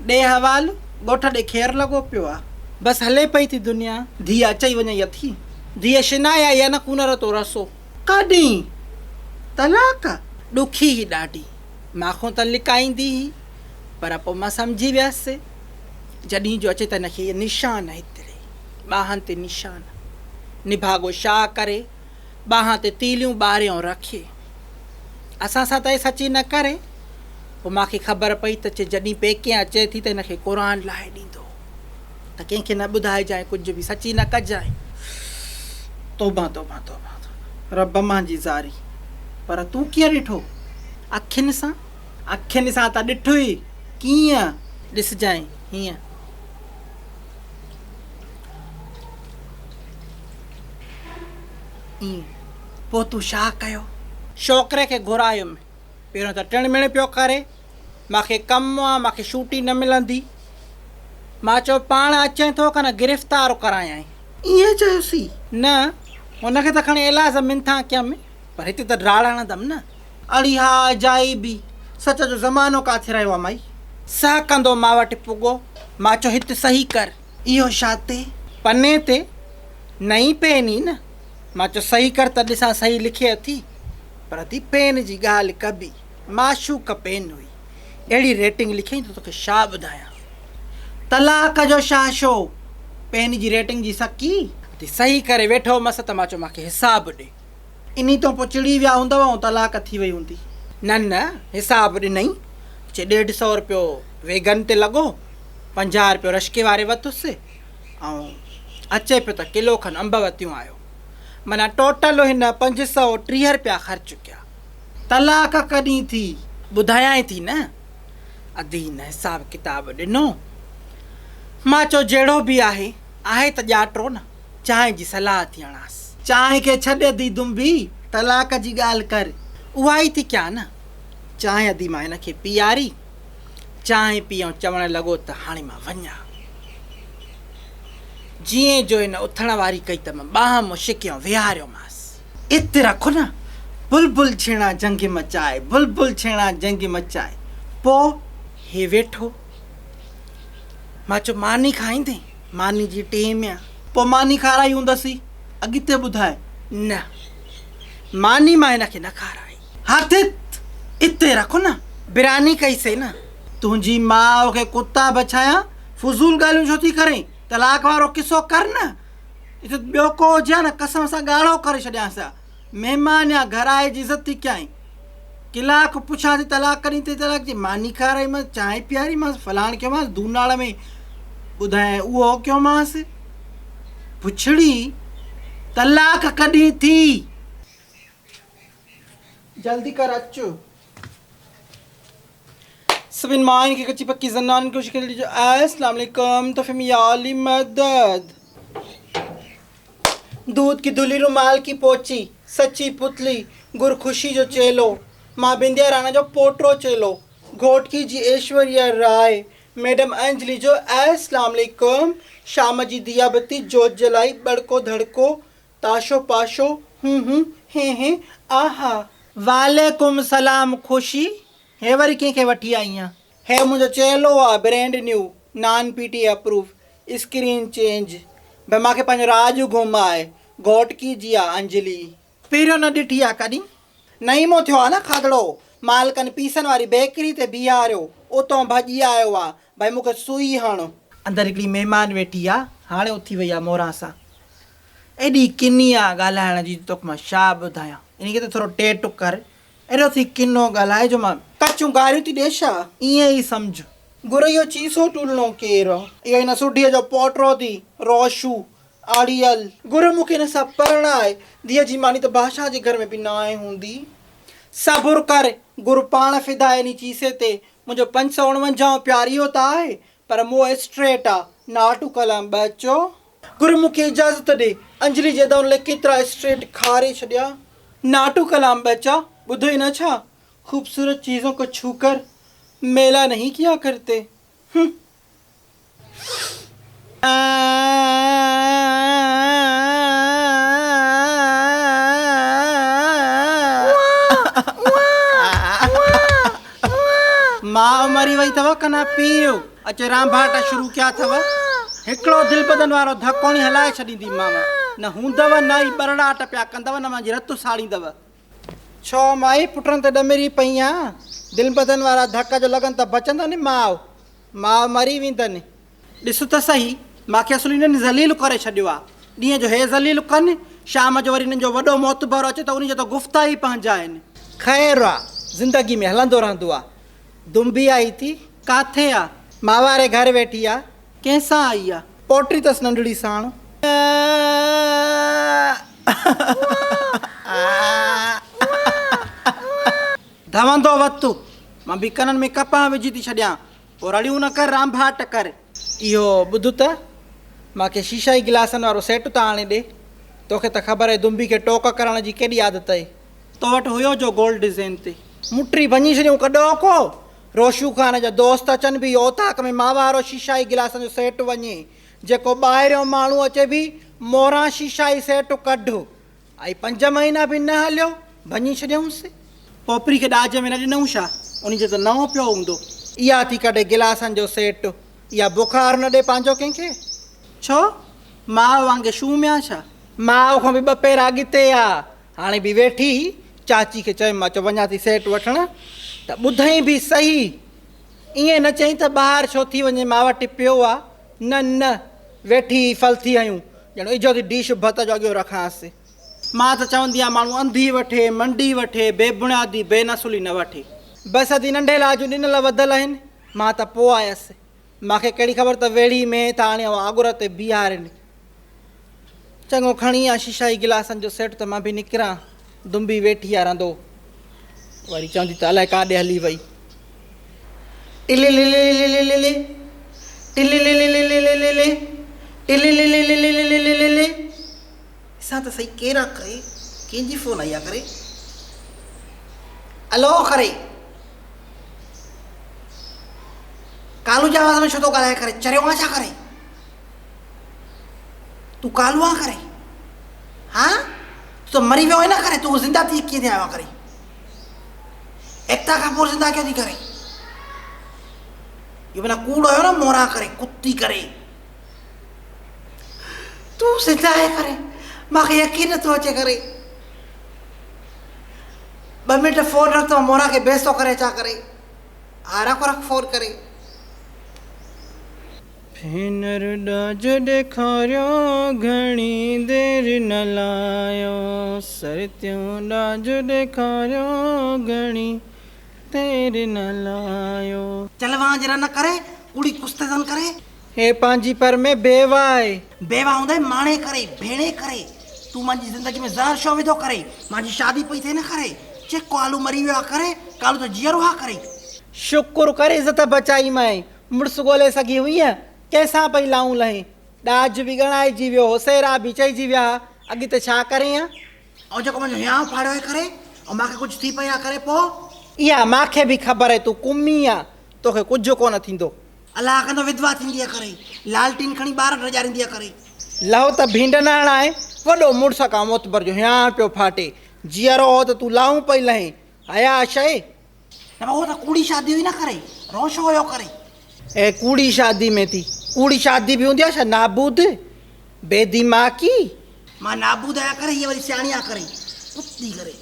ॾे हवाल ॻोठ ॾे खेर लॻो पियो आहे। बसि हले पई थी दुनिया। धीअ अचई वञई अथी। धीअ शिनाया या न कूनर तो रसो। कॾहिं तलाक ॾुखी ही ॾाढी। माखो त लिकाईंदी ही, पर पोइ मां सम्झी वियसि जॾहिं जो अचे त हिनखे इहे निशान हेतिरे ॿाहनि ते निशान। निभागो छा करे, ॿाह ते तीलियूं ॿारियों रखे। असां सां त इहे सची न करे। पोइ मूंखे ख़बर पई त जॾहिं पेके अचे थी त हिनखे क़ुर लाहे ॾींदो त कंहिंखे न ॿुधाइजांइ, कुझु बि सची न कजांइ। तौबा तौबा तौबा रब मुंहिंजी ज़ारी। पर तूं कीअं ॾिठो? अखियुनि सां। अखियुनि सां त ॾिठो ई। कीअं ॾिसजांइ? हीअं ईअं। पोइ तूं छा कयो? छोकिरे खे घुरायुमि। पहिरियों त टिणमिण पियो करे, मूंखे कमु आहे, मूंखे छुटी न मिलंदी। मां चयो पाण अचें थो कान गिरफ़्तार करायां। ईअं चयोसीं? न, हुनखे त खणी इलाज़मिन था कयमि, पर हिते त ड्राड़ हणंदमि न। अड़ी हा जाई बि सच जो ज़मानो किथे रहियो आहे माई। सह कंदो मां वटि पुॻो। मां चयो हिते सही कर। इहो छा ते? पने ते नई पेन ई न। मां चयो सही कर त ॾिसां सही लिखे अथी। पर थी पेन जी ॻाल्हि कबी। माशूक पेन हुई। अहिड़ी रेटिंग लिखियईं त तोखे छा ॿुधायां। तलाक जो छा छो, पेन जी रेटिंग जी सकी। सही करे वेठो मस त मां चयो मूंखे हिसाबु ॾे। इन तो पोइ चिड़ी विया हूंदव ऐं तलाक थी वई हूंदी। न न, हिसाबु ॾिनई। चए 150 रुपयो वेगन ते लॻो, 50 रुपयो रश्के वारे वरितुसि, ऐं अचे पियो त किलो खनि अंब वतियूं आयो। माना टोटल हिन 530 रुपया ख़र्च कया। तलाक कॾहिं थी ॿुधायां थी न। अधी हिन हिसाबु किताबु ॾिनो। मां चयो जहिड़ो बि आहे त ॼाटो न, चांहि जी सलाह थी हणासि। चांहि खे छॾे दी दुंबी, तलाक जी ॻाल्हि कर। उहा ई थी कयां न। चांहि अधी मां हिनखे पीआरी। चांहि पीऊं चवणु लॻो त हाणे मां वञा। जीअं जो हिन उथण वारी कई त मां ॿाह मुशिकियो विहारियोमांसि। इते रखो न, बुलबुल छेणा जंग मचाए, बुलबुल छेणा जंग मचाए। पोइ हे वेठो। मां चयो मानी खाईंदे? मानी जी टेम आहे। पोइ मानी खाराई हूंदसि, अॻिते ॿुधाए। न, मानी मां हिनखे न खाराई। हथ इते रखो न, बिरानी कईसीं न। तुंहिंजी माउ खे कुता बछाया, फुज़ूल ॻाल्हियूं छो थी करें? तलाक वारो किसो कर न। हिते ॿियो को हुजे न कसम सां ॻाढ़ो करे छॾियांसि। महिमान या घर आए जी इज़त थी कयां। कलाक पुछां थी तलाक कॾहिं थी तलाक जी। मानी खाराईमांसि, चांहि पीआरीमांसि, फलाण कयोमांसि, धूनाड़ में ॿुधाए उहो कयोमांसि। पुछड़ी तलाक कॾहिं थी? जल्दी कर अचो। सभिनि माइन खे कची पक्की ज़नान को शिकल जो अस्सलाम वालेकुम तो फमियाली मदद। दूध की धुली रुमाल की पोची, सच्ची पुतली, गुर खुशी जो चेलो, माँ बिंदिया राणा जो पोटरो चेलो, घोट की जी ऐश्वर्या राय, मैडम अंजलि जो अस्सलाम वालेकुम। शाम जी दिया बत्ती जोत जलाई, बड़को धड़को, ताशो पाशो, हे आहा। वालेकुम सलाम खुशी। हे वरी कंहिंखे वठी आई आहियां? हे मुंहिंजो चेलो आहे, brand new, non PT approve, screen change. भई मूंखे पंहिंजो राजू घुमाए। घोट की जी आहे अंजलि। पहिरियों न ॾिठी आहे कॾहिं? नईमो थियो आहे न खाधड़ो। मालकनि पीसनि वारी बेकरी ते बीहारियो, उतां भॼी आयो आहे भई मूंखे सुई हण। अंदरि हिकिड़ी महिमान वेठी आहे, हाणे उथी वई आहे मोरां सां। एॾी किनी आहे ॻाल्हाइण जी, तोखे मां छा ॿुधायां। इनखे त थोरो टेटु कर। अहिड़ो थी किनो ॻाल्हाए जो मां कचूं गारियूं थी ॾे छा? ईअं ई सम्झ। गुर इहो चीसो टुलणो केरु? इहो हिन सुढीअ जो पोटरो थी, रोशू आड़ियल। गुर मूंखे हिन सां परणाए। धीअ जी मानी त बादशाह जे घर में बि न आहे हूंदी। सबुर कर, गुर पाण फिदा नी चीसे ते। मुंहिंजो 549 प्यारियो त आहे, पर मुंहुं स्ट्रेट आहे, नाटू कलाम बचो। गुर मूंखे इजाज़त ॾे, अंजलि जे दौले केतिरा स्ट्रेट खारे छॾिया। नाटू कलाम बचा, बुधो ही न छा? खूबसूरत चीज़ों को छूकर मेला नहीं किया करते। माँ मरी वई अथव कना पीउ अचे राम भाटा शुरू कया अथव। हिकिड़ो दिलि बदन वारो धकोणी हलाए छॾींदीमांव, न हूंदव न ई बरड़ाट पिया कंदव न मुंहिंजी रतु साड़ींदव। छो माई पुटनि ते ॾमिरी पई आहे, दिलि बदन वारा धक जो लॻनि त बचंदो नी माउ मरी वेंदनि। ॾिस त सही, मूंखे असुली हिननि ज़लील करे छॾियो आहे। ॾींहं जो हे ज़लील कनि, शाम जो वरी हिननि जो वॾो मोतबर अचे त उन जो त गुफ़्ता ई पंहिंजा आहिनि। ख़ैरु आहे, ज़िंदगी में हलंदो रहंदो आहे। दुंबी आई थी, किथे आहे? मां वारे घर वेठी आहे। कंहिंसां आई आहे? पोटी अथसि नंढड़ी साण। धवंदो वतु, मां बि कननि में कपां विझी थी छॾियां, पोइ रड़ियूं न कर, राम भाट कर। इहो ॿुध त, मूंखे शीशाई गिलासनि वारो सेट त आणे ॾे। तोखे त ख़बर आहे दुंबी खे टोक करण जी केॾी आदत आहे। तो वटि हुयो जो गोल्ड डिज़ाइन ते मुट्री भञी छॾियूं कॾो को। रोशू खान जा दोस्त अचनि बि ओताक में मां वारो शीशाई गिलासनि जो सेट वञे, जेको ॿाहिरियों माण्हू अचे बि मोरां शीशाई सेट कढ। ऐं 5 महीना बि न हलियो, भञी छॾियऊंसि। पोपरी खे ॾाज में न ॾिनऊं छा? उन जो त नओं पियो हूंदो। इहा थी कढे गिलासनि जो सेट, इहा बुखार न ॾे पंहिंजो कंहिंखे। छो माउ वांगुरु शूमिया छा? माउ खां बि 2 पेर अॻिते आहे। हाणे बि वेठी चाची खे चयो मां वञा थी सेट वठणु, त ॿुधई बि सही। ईअं न चई त ॿाहिरि छो थी वञे, मां वटि पियो आहे। न वेठी फल थी आहियूं, ॼणो इजो थी डिश भत जो अॻियो रखांसि। मां त चवंदी आहियां माण्हू अंधी वठे, मंडी वठे, बेबुनियादी बेनसुली न वठे। बसि अधी नंढे लाजूं ॾिनल वधल आहिनि। मां त पोइ आयसि, मूंखे कहिड़ी ख़बर त वेड़ी में त हाणे आगुर ते बीहारनि। चङो खणी आहे शीशाई गिलासनि जो सेट, त मां बि निकिरां। दुंबी वेठी आहे रंदो, वरी चवंदी त अलाए काॾे हली वई। ॾिसां त सही केरु आहे करे, कंहिंजी फ़ोन आई आहे करे। हलो करे, कालू जे आवाज़ में छो थो ॻाल्हाए करे? चरियो आहे छा करे? तूं कालू आहे करे? हा तूं त मरी वियो आहे न करे, तूं ज़िंदा थी कीअं आयो आहे करे? एकता खां पोइ ज़िंदा कीअं थी करे? इहो माना कूड़ हुयो न, मोरा करे, कुती करे। तूं ज़िंदा आहे करे, मूंखे यकीन नथो अचे करे। 2 मिंट फ़ोन रख त मोरा खे बेइज़्ज़ो करे छा करे? रख फ़ोन करे। भेनर ॾाज ॾेखारियो घणी देरि न लायो, सरतियूं ॾाज ॾेखारियो घणी देरि न लायो। चल वहां जरा न करे, कुड़ी कुस्तन करे। हे पंहिंजी पर में बेवा आहे। बेवा हूंदे माणे करे, भेणे करे। तूं मुंहिंजी ज़िंदगी में ज़हर छो विधो करे? मुंहिंजी शादी पई थिए न करे। चे कालू मरी वियो आहे करे, कालू त जीअरो आहे करे। शुकुर करे इज़त बचाई माई, मुड़ुसु ॻोल्हे सघी हुई कंहिंसां पई लाऊं लही। ॾाज बि ॻणाइजी वियो, होसेरा बि चइजी विया, अॻिते छा करे? ऐं जेको मुंहिंजो हियांव फाड़ियो आहे करे, ऐं मूंखे कुझु थी पई आहे करे पोइ। इहा मूंखे बि ख़बर आहे, तूं कुमी आहे, तोखे कुझु कोन थींदो। अलाह कंदो विधवा थींदी आहे करे, लालटीन खणी ॿार रजारींदी आहे करे। लहो त भींड नाण आहे, वॾो मुड़ुस खां मोतबर जो हियांव पियो फाटे। जीअरो हो त तूं लाऊं पई लही, हया शइ न। उहो त कूड़ी शादी हुई न करे, रोशो हुयो करे। ऐं कूड़ी शादी में थी, कूड़ी शादी बि हूंदी आहे छा? नाबूद बेदिमाग़ी। मां नाबूद आहियां करे, हीअ वरी सियाणी आहे करे, कुती करे।